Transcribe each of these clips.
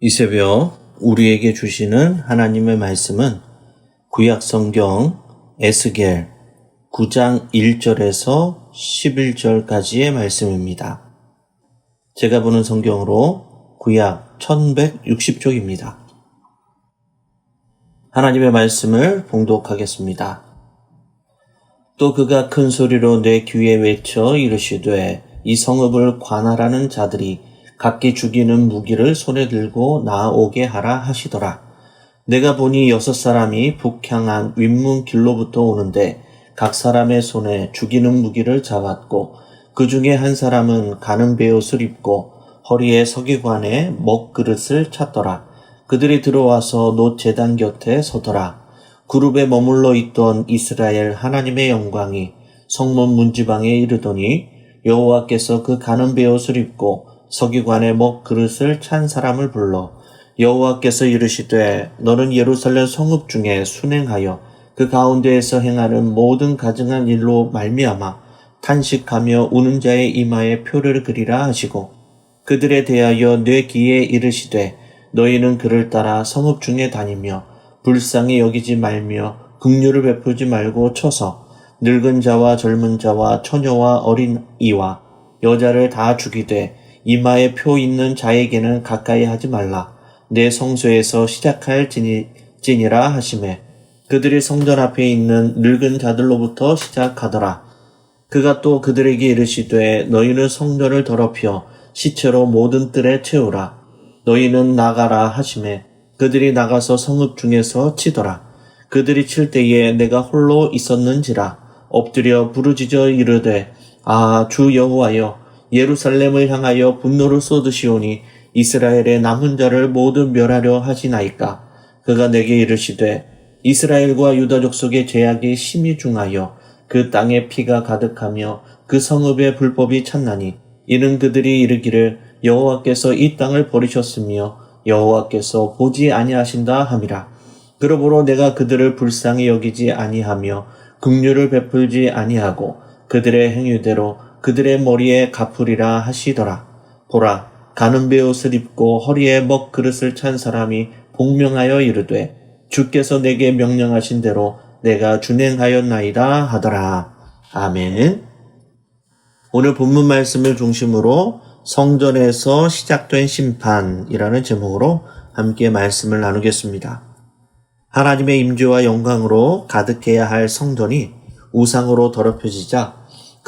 이 새벽 우리에게 주시는 하나님의 말씀은 구약성경 에스겔 9장 1절에서 11절까지의 말씀입니다. 제가 보는 성경으로 구약 1160쪽입니다. 하나님의 말씀을 봉독하겠습니다. 또 그가 큰 소리로 내 귀에 외쳐 이르시되 이 성읍을 관할하는 자들이 각기 죽이는 무기를 손에 들고 나오게 하라 하시더라. 내가 보니 6사람이 북향한 윗문 길로부터 오는데 각 사람의 손에 죽이는 무기를 잡았고 그 중에 한 사람은 가는 베옷을 입고 허리에 서기관에 먹그릇을 찼더라. 그들이 들어와서 놋 제단 곁에 서더라. 그룹에 머물러 있던 이스라엘 하나님의 영광이 성문 문지방에 이르더니 여호와께서 그 가는 베옷을 입고 서기관의 먹그릇을 찬 사람을 불러 여호와께서 이르시되 너는 예루살렘 성읍 중에 순행하여 그 가운데에서 행하는 모든 가증한 일로 말미암아 탄식하며 우는 자의 이마에 표를 그리라 하시고 그들에 대하여 내 귀에 이르시되 너희는 그를 따라 성읍 중에 다니며 불쌍히 여기지 말며 긍휼을 베풀지 말고 쳐서 늙은 자와 젊은 자와 처녀와 어린이와 여자를 다 죽이되 이마에 표 있는 자에게는 가까이 하지 말라. 내 성소에서 시작할 찐이라 하시매 그들이 성전 앞에 있는 늙은 자들로부터 시작하더라. 그가 또 그들에게 이르시되 너희는 성전을 더럽혀 시체로 모든 뜰에 채우라. 너희는 나가라 하시매 그들이 나가서 성읍 중에서 치더라. 그들이 칠 때에 내가 홀로 있었는지라 엎드려 부르짖어 이르되 주 여호와여 예루살렘을 향하여 분노를 쏟으시오니 이스라엘의 남은 자를 모두 멸하려 하시나이까. 그가 내게 이르시되 이스라엘과 유다 족속의 죄악이 심히 중하여 그 땅에 피가 가득하며 그 성읍에 불법이 찼나니 이는 그들이 이르기를 여호와께서 이 땅을 버리셨으며 여호와께서 보지 아니하신다 함이라. 그러므로 내가 그들을 불쌍히 여기지 아니하며 긍휼을 베풀지 아니하고 그들의 행위대로 그들의 머리에 갚으리라 하시더라. 보라, 가는 베옷을 입고 허리에 먹그릇을 찬 사람이 복명하여 이르되 주께서 내게 명령하신 대로 내가 준행하였나이다 하더라. 아멘. 오늘 본문 말씀을 중심으로 성전에서 시작된 심판이라는 제목으로 함께 말씀을 나누겠습니다. 하나님의 임재와 영광으로 가득해야 할 성전이 우상으로 더럽혀지자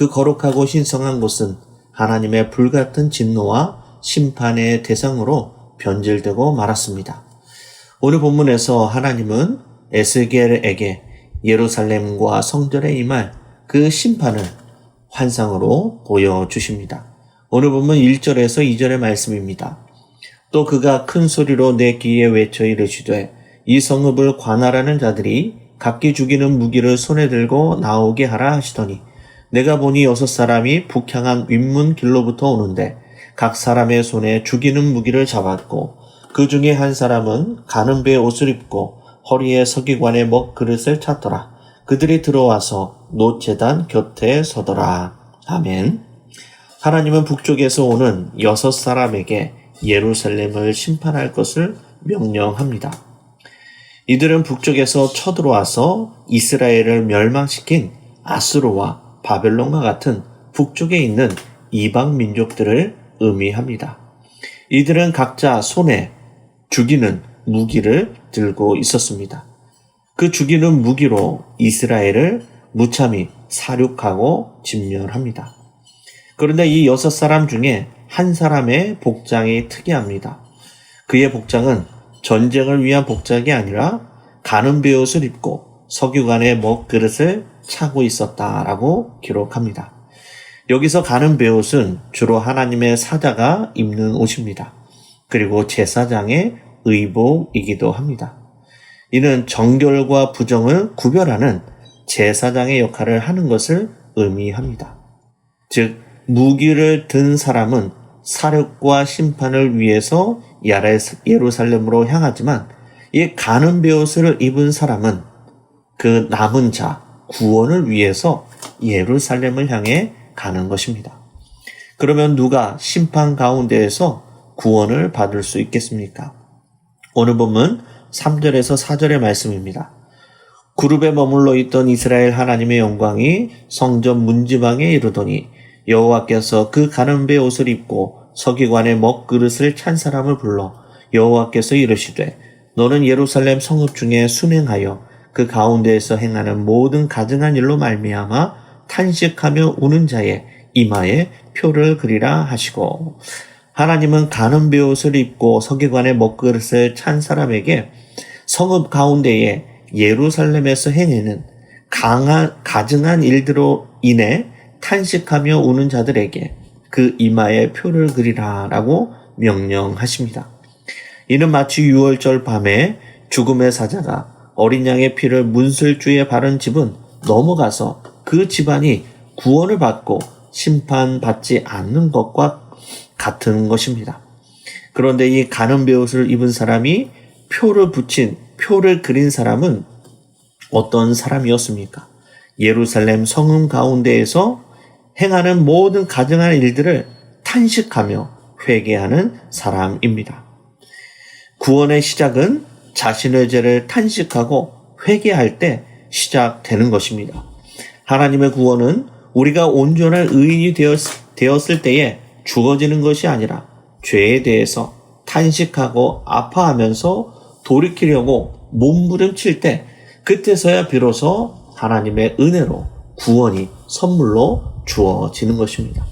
그 거룩하고 신성한 곳은 하나님의 불같은 진노와 심판의 대상으로 변질되고 말았습니다. 오늘 본문에서 하나님은 에스겔에게 예루살렘과 성전에 임할 그 심판을 환상으로 보여주십니다. 오늘 본문 1절에서 2절의 말씀입니다. 또 그가 큰 소리로 내 귀에 외쳐 이르시되 이 성읍을 관할하는 자들이 각기 죽이는 무기를 손에 들고 나오게 하라 하시더니 내가 보니 6사람이 북향한 윗문 길로부터 오는데 각 사람의 손에 죽이는 무기를 잡았고 그 중에 한 사람은 가는 베옷을 입고 허리에 서기관의 먹그릇을 찼더라. 그들이 들어와서 놋 제단 곁에 서더라. 아멘. 하나님은 북쪽에서 오는 6사람에게 예루살렘을 심판할 것을 명령합니다. 이들은 북쪽에서 쳐들어와서 이스라엘을 멸망시킨 아수르와 바벨론과 같은 북쪽에 있는 이방 민족들을 의미합니다. 이들은 각자 손에 죽이는 무기를 들고 있었습니다. 그 죽이는 무기로 이스라엘을 무참히 사륙하고 진멸합니다. 그런데 이 6사람 중에 한 사람의 복장이 특이합니다. 그의 복장은 전쟁을 위한 복장이 아니라 가는 베옷을 입고 서기관의 먹그릇을 차고 있었다라고 기록합니다. 여기서 가는 베옷은 주로 하나님의 사자가 입는 옷입니다. 그리고 제사장의 의복이기도 합니다. 이는 정결과 부정을 구별하는 제사장의 역할을 하는 것을 의미합니다. 즉 무기를 든 사람은 사륙과 심판을 위해서 예루살렘으로 향하지만 이 가는 베옷을 입은 사람은 그 남은 자 구원을 위해서 예루살렘을 향해 가는 것입니다. 그러면 누가 심판 가운데에서 구원을 받을 수 있겠습니까? 오늘 본문 3절에서 4절의 말씀입니다. 구룹에 머물러 있던 이스라엘 하나님의 영광이 성전 문지방에 이르더니 여호와께서 그 가는 배 옷을 입고 서기관의 먹그릇을 찬 사람을 불러 여호와께서 이르시되 너는 예루살렘 성읍 중에 순행하여 그 가운데에서 행하는 모든 가증한 일로 말미암아 탄식하며 우는 자의 이마에 표를 그리라 하시고, 하나님은 가는 베옷을 입고 서기관의 먹그릇을 찬 사람에게 성읍 가운데에 예루살렘에서 행하는 가증한 일들로 인해 탄식하며 우는 자들에게 그 이마에 표를 그리라 라고 명령하십니다. 이는 마치 유월절 밤에 죽음의 사자가 어린 양의 피를 문설주에 바른 집은 넘어가서 그 집안이 구원을 받고 심판받지 않는 것과 같은 것입니다. 그런데 이 가는 베옷을 입은 사람이 표를 그린 사람은 어떤 사람이었습니까? 예루살렘 성읍 가운데에서 행하는 모든 가증한 일들을 탄식하며 회개하는 사람입니다. 구원의 시작은 자신의 죄를 탄식하고 회개할 때 시작되는 것입니다. 하나님의 구원은 우리가 온전한 의인이 되었을 때에 주어지는 것이 아니라 죄에 대해서 탄식하고 아파하면서 돌이키려고 몸부림칠 때 그때서야 비로소 하나님의 은혜로 구원이 선물로 주어지는 것입니다.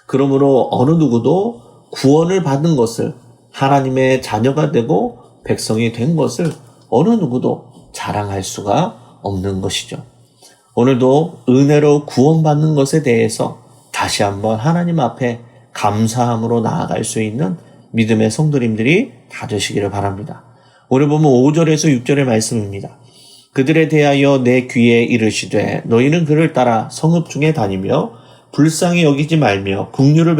그러므로 어느 누구도 구원을 받은 것을, 하나님의 자녀가 되고 백성이 된 것을 어느 누구도 자랑할 수가 없는 것이죠. 오늘도 은혜로 구원받는 것에 대해서 다시 한번 하나님 앞에 감사함으로 나아갈 수 있는 믿음의 성도님들이 다 되시기를 바랍니다. 오늘 보면 5절에서 6절의 말씀입니다. 그들에 대하여 내 귀에 이르시되 너희는 그를 따라 성읍 중에 다니며 불쌍히 여기지 말며 긍휼을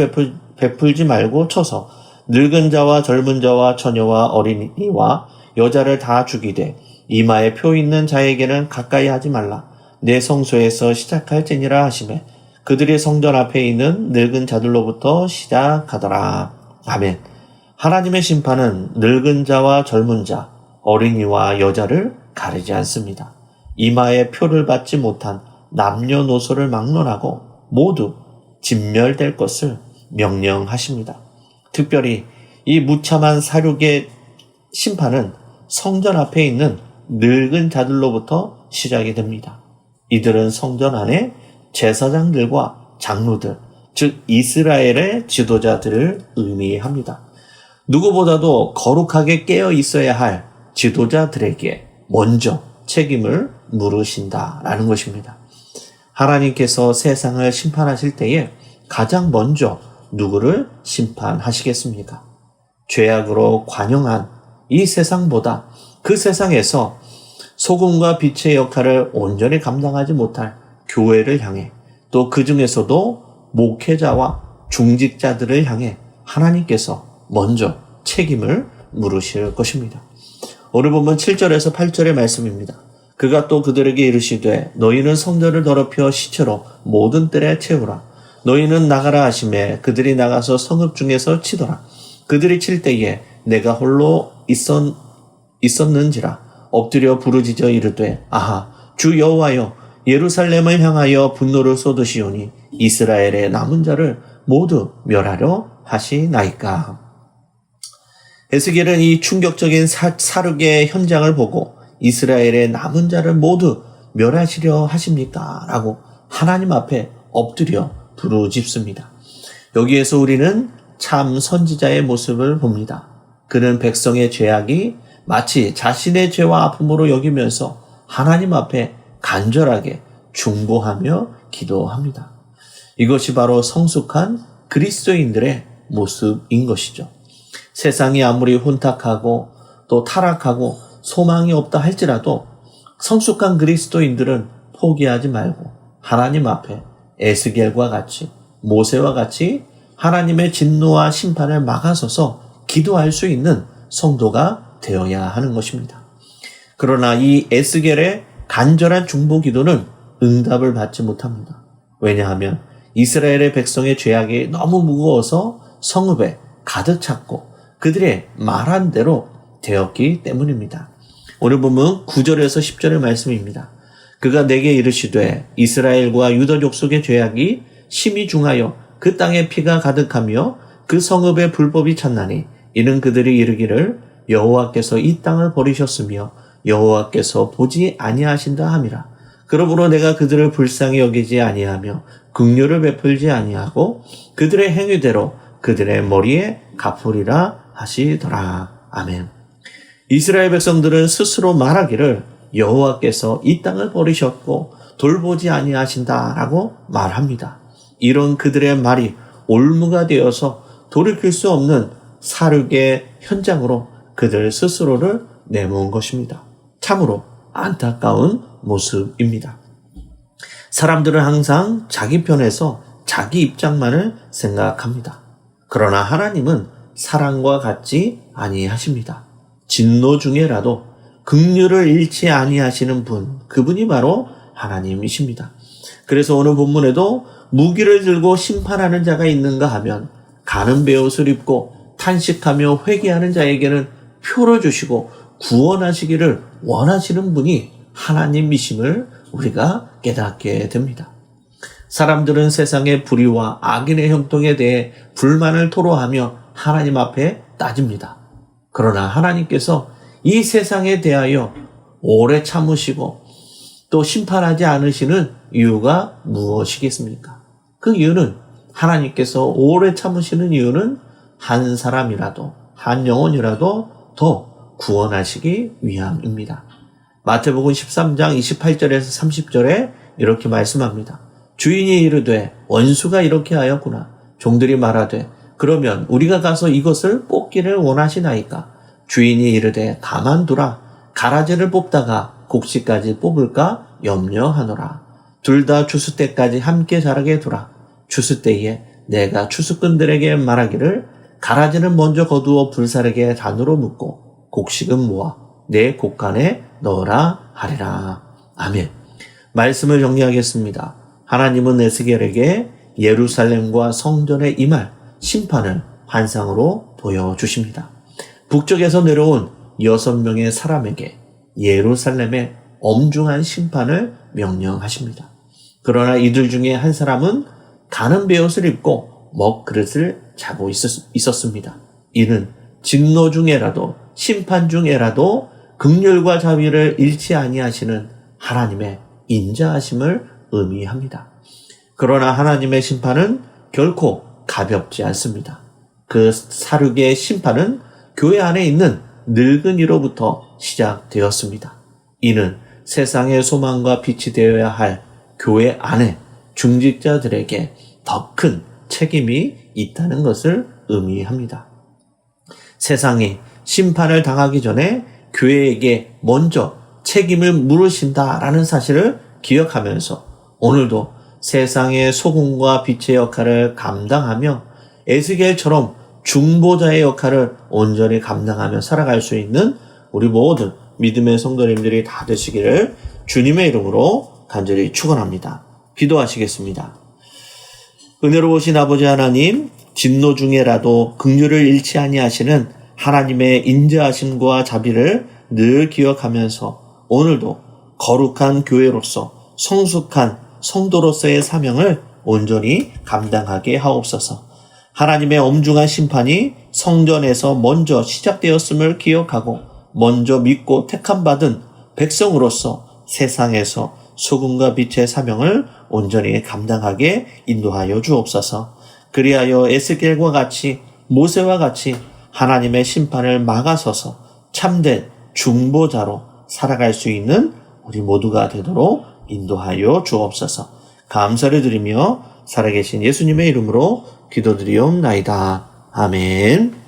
베풀지 말고 쳐서 늙은 자와 젊은 자와 처녀와 어린이와 여자를 다 죽이되 이마에 표 있는 자에게는 가까이 하지 말라. 내 성소에서 시작할지니라 하시매 그들의 성전 앞에 있는 늙은 자들로부터 시작하더라. 아멘. 하나님의 심판은 늙은 자와 젊은 자, 어린이와 여자를 가리지 않습니다. 이마에 표를 받지 못한 남녀노소를 막론하고 모두 진멸될 것을 명령하십니다. 특별히 이 무참한 사륙의 심판은 성전 앞에 있는 늙은 자들로부터 시작이 됩니다. 이들은 성전 안에 제사장들과 장로들, 즉 이스라엘의 지도자들을 의미합니다. 누구보다도 거룩하게 깨어 있어야 할 지도자들에게 먼저 책임을 물으신다라는 것입니다. 하나님께서 세상을 심판하실 때에 가장 먼저 누구를 심판하시겠습니까? 죄악으로 관영한 이 세상보다 그 세상에서 소금과 빛의 역할을 온전히 감당하지 못할 교회를 향해, 또 그 중에서도 목회자와 중직자들을 향해 하나님께서 먼저 책임을 물으실 것입니다. 오늘 보면 7절에서 8절의 말씀입니다. 그가 또 그들에게 이르시되 너희는 성전을 더럽혀 시체로 모든 뜰에 채우라. 너희는 나가라 하시매 그들이 나가서 성읍 중에서 치더라. 그들이 칠 때에 내가 홀로 있었는지라 엎드려 부르짖어 이르되 아하 주 여호와여 예루살렘을 향하여 분노를 쏟으시오니 이스라엘의 남은 자를 모두 멸하려 하시나이까. 에스겔은 이 충격적인 사륙의 현장을 보고 이스라엘의 남은 자를 모두 멸하시려 하십니까? 라고 하나님 앞에 엎드려 부르짖습니다. 여기에서 우리는 참 선지자의 모습을 봅니다. 그는 백성의 죄악이 마치 자신의 죄와 아픔으로 여기면서 하나님 앞에 간절하게 중보하며 기도합니다. 이것이 바로 성숙한 그리스도인들의 모습인 것이죠. 세상이 아무리 혼탁하고 또 타락하고 소망이 없다 할지라도 성숙한 그리스도인들은 포기하지 말고 하나님 앞에 에스겔과 같이 모세와 같이 하나님의 진노와 심판을 막아서서 기도할 수 있는 성도가 되어야 하는 것입니다. 그러나 이 에스겔의 간절한 중보 기도는 응답을 받지 못합니다. 왜냐하면 이스라엘의 백성의 죄악이 너무 무거워서 성읍에 가득 찼고 그들의 말한 대로 되었기 때문입니다. 오늘 보면 9절에서 10절의 말씀입니다. 그가 내게 이르시되 이스라엘과 유다 족속의 죄악이 심히 중하여 그 땅에 피가 가득하며 그 성읍에 불법이 찼나니 이는 그들이 이르기를 여호와께서 이 땅을 버리셨으며 여호와께서 보지 아니하신다 함이라. 그러므로 내가 그들을 불쌍히 여기지 아니하며 긍휼을 베풀지 아니하고 그들의 행위대로 그들의 머리에 갚으리라 하시더라. 아멘. 이스라엘 백성들은 스스로 말하기를 여호와께서 이 땅을 버리셨고 돌보지 아니하신다라고 말합니다. 이런 그들의 말이 올무가 되어서 돌이킬 수 없는 사륙의 현장으로 그들 스스로를 내모은 것입니다. 참으로 안타까운 모습입니다. 사람들은 항상 자기 편에서 자기 입장만을 생각합니다. 그러나 하나님은 사랑과 같지 아니하십니다. 진노 중에라도 긍휼을 잃지 아니하시는 분, 그분이 바로 하나님이십니다. 그래서 오늘 본문에도 무기를 들고 심판하는 자가 있는가 하면 가는 베옷을 입고 탄식하며 회개하는 자에게는 표를 주시고 구원하시기를 원하시는 분이 하나님이심을 우리가 깨닫게 됩니다. 사람들은 세상의 불의와 악인의 형통에 대해 불만을 토로하며 하나님 앞에 따집니다. 그러나 하나님께서 이 세상에 대하여 오래 참으시고 또 심판하지 않으시는 이유가 무엇이겠습니까? 그 이유는 하나님께서 오래 참으시는 이유는 한 사람이라도 한 영혼이라도 더 구원하시기 위함입니다. 마태복음 13장 28절에서 30절에 이렇게 말씀합니다. 주인이 이르되 원수가 이렇게 하였구나. 종들이 말하되 그러면 우리가 가서 이것을 뽑기를 원하시나이까? 주인이 이르되 가만두라. 가라지를 뽑다가 곡식까지 뽑을까 염려하노라. 둘 다 추수 때까지 함께 자라게 두라. 추수 때에 내가 추수꾼들에게 말하기를 가라지는 먼저 거두어 불사르게 단으로 묶고 곡식은 모아 내 곡간에 넣으라 하리라. 아멘. 말씀을 정리하겠습니다. 하나님은 에스겔에게 예루살렘과 성전에 임할 심판을 환상으로 보여주십니다. 북쪽에서 내려온 6명의 사람에게 예루살렘의 엄중한 심판을 명령하십니다. 그러나 이들 중에 한 사람은 가는 베옷을 입고 먹그릇을 자고 있었습니다. 이는 진노 중에라도 심판 중에라도 긍휼과 자비를 잃지 아니하시는 하나님의 인자하심을 의미합니다. 그러나 하나님의 심판은 결코 가볍지 않습니다. 그 사륙의 심판은 교회 안에 있는 늙은이로부터 시작되었습니다. 이는 세상의 소망과 빛이 되어야 할 교회 안에 중직자들에게 더 큰 책임이 있다는 것을 의미합니다. 세상이 심판을 당하기 전에 교회에게 먼저 책임을 물으신다라는 사실을 기억하면서 오늘도 세상의 소금과 빛의 역할을 감당하며 에스겔처럼 중보자의 역할을 온전히 감당하며 살아갈 수 있는 우리 모든 믿음의 성도님들이 다 되시기를 주님의 이름으로 간절히 축원합니다. 기도하시겠습니다. 은혜로우신 아버지 하나님, 진노 중에라도 긍휼을 잃지 아니하시는 하나님의 인자하심과 자비를 늘 기억하면서 오늘도 거룩한 교회로서 성숙한 성도로서의 사명을 온전히 감당하게 하옵소서. 하나님의 엄중한 심판이 성전에서 먼저 시작되었음을 기억하고 먼저 믿고 택함받은 백성으로서 세상에서 소금과 빛의 사명을 온전히 감당하게 인도하여 주옵소서. 그리하여 에스겔과 같이 모세와 같이 하나님의 심판을 막아서서 참된 중보자로 살아갈 수 있는 우리 모두가 되도록 인도하여 주옵소서. 감사를 드리며 살아계신 예수님의 이름으로 기도드리옵나이다. 아멘.